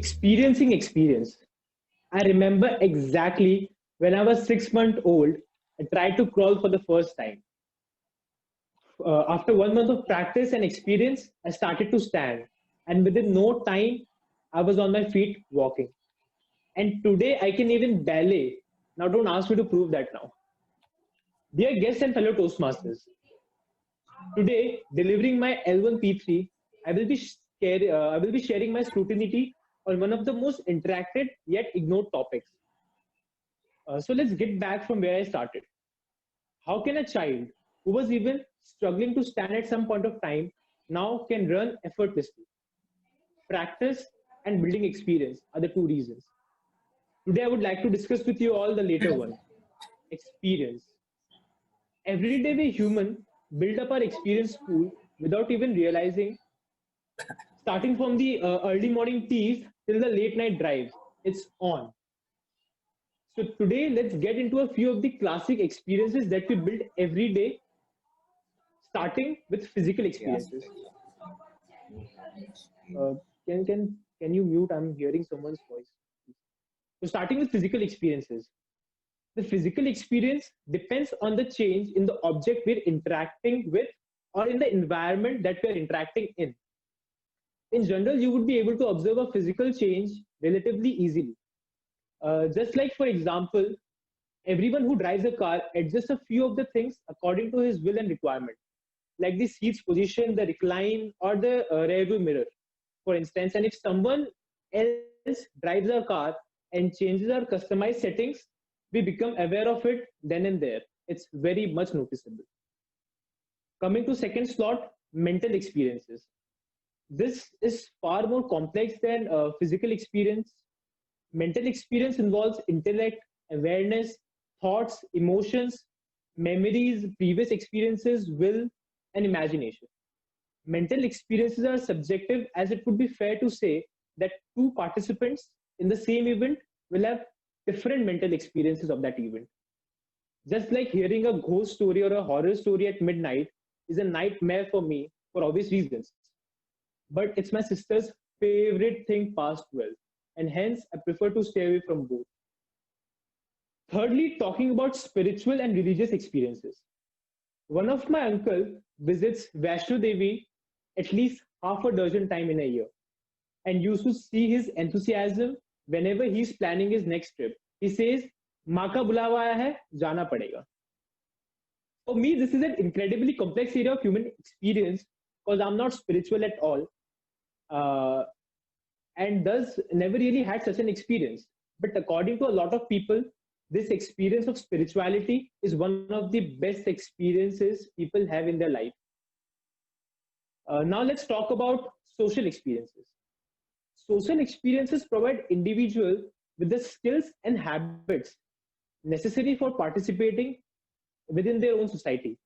experiencing experience. I remember exactly when I was 6 months old, I tried to crawl for the first time. After 1 month of practice and experience, I started to stand. And within no time, I was on my feet walking. And today, I can even ballet. Now, don't ask me to prove that now. Dear guests and fellow Toastmasters, today, delivering my L1P3, I will be sharing my scrutiny on one of the most interacted yet ignored topics. So let's get back from where I started. How can a child who was even struggling to stand at some point of time now can run effortlessly? Practice and building experience are the two reasons. Today, I would like to discuss with you all the later one, experience. Every day, we human build up our experience pool without even realizing, starting from the early morning teas till the late night drives. It's on. So today, let's get into a few of the classic experiences that we build every day, starting with physical experiences. Uh, can you mute? I'm hearing someone's voice. So starting with physical experiences. The physical experience depends on the change in the object we're interacting with or in the environment that we're interacting in. In general, you would be able to observe a physical change relatively easily. Just like, for example, everyone who drives a car adjusts a few of the things according to his will and requirement, like the seat's position, the recline, or the rear view mirror, for instance. And if someone else drives our car and changes our customized settings, we become aware of it then and there. It's very much noticeable. Coming to second slot, mental experiences. This is far more complex than physical experience. Mental experience involves intellect, awareness, thoughts, emotions, memories, previous experiences, will, and imagination. Mental experiences are subjective, as it would be fair to say that two participants in the same event will have different mental experiences of that event. Just like hearing a ghost story or a horror story at midnight is a nightmare for me for obvious reasons. But it's my sister's favorite thing past 12, and hence I prefer to stay away from both. Thirdly, talking about spiritual and religious experiences. One of my uncle visits Vaishno Devi at least half a dozen times in a year, and used to see his enthusiasm whenever he's planning his next trip. He says, "माँ का बुलावा आया है, जाना पड़ेगा." For me, this is an incredibly complex area of human experience because I'm not spiritual at all, uh, and thus never really had such an experience. But according to a lot of people, this experience of spirituality is one of the best experiences people have in their life. Now let's talk about social experiences. Social experiences provide individual with the skills and habits necessary for participating within their own society.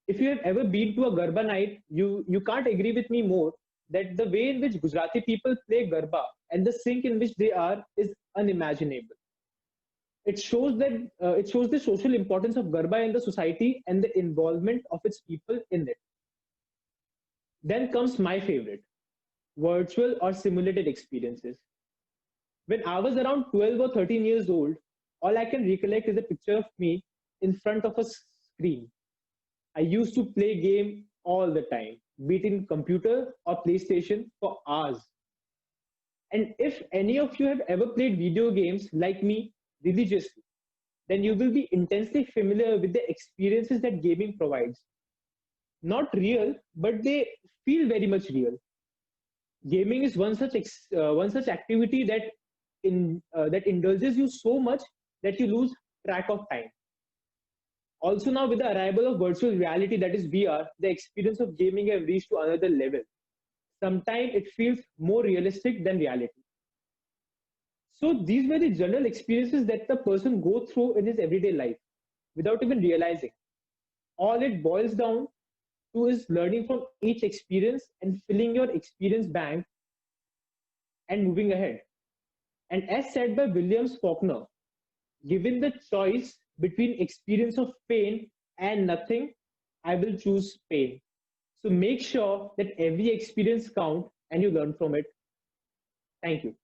If you have ever been to a Garba night, you can't agree with me more that the way in which Gujarati people play Garba and the sync in which they are is unimaginable. It shows the social importance of Garba in the society and the involvement of its people in it. Then comes my favorite, virtual or simulated experiences. When I was around 12 or 13 years old, all I can recollect is a picture of me in front of a screen. I used to play game all the time, be it in computer or PlayStation for hours. And if any of you have ever played video games like me religiously, then you will be intensely familiar with the experiences that gaming provides. Not real, but they feel very much real. Gaming is one such activity that indulges you so much that you lose track of time. Also, now with the arrival of virtual reality, that is VR, the experience of gaming have reached to another level. Sometimes it feels more realistic than reality. So these were the general experiences that the person go through in his everyday life without even realizing. All it boils down to is learning from each experience and filling your experience bank and moving ahead. And as said by Williams Faulkner, given the choice between experience of pain and nothing, I will choose pain. So make sure that every experience count and you learn from it. Thank you.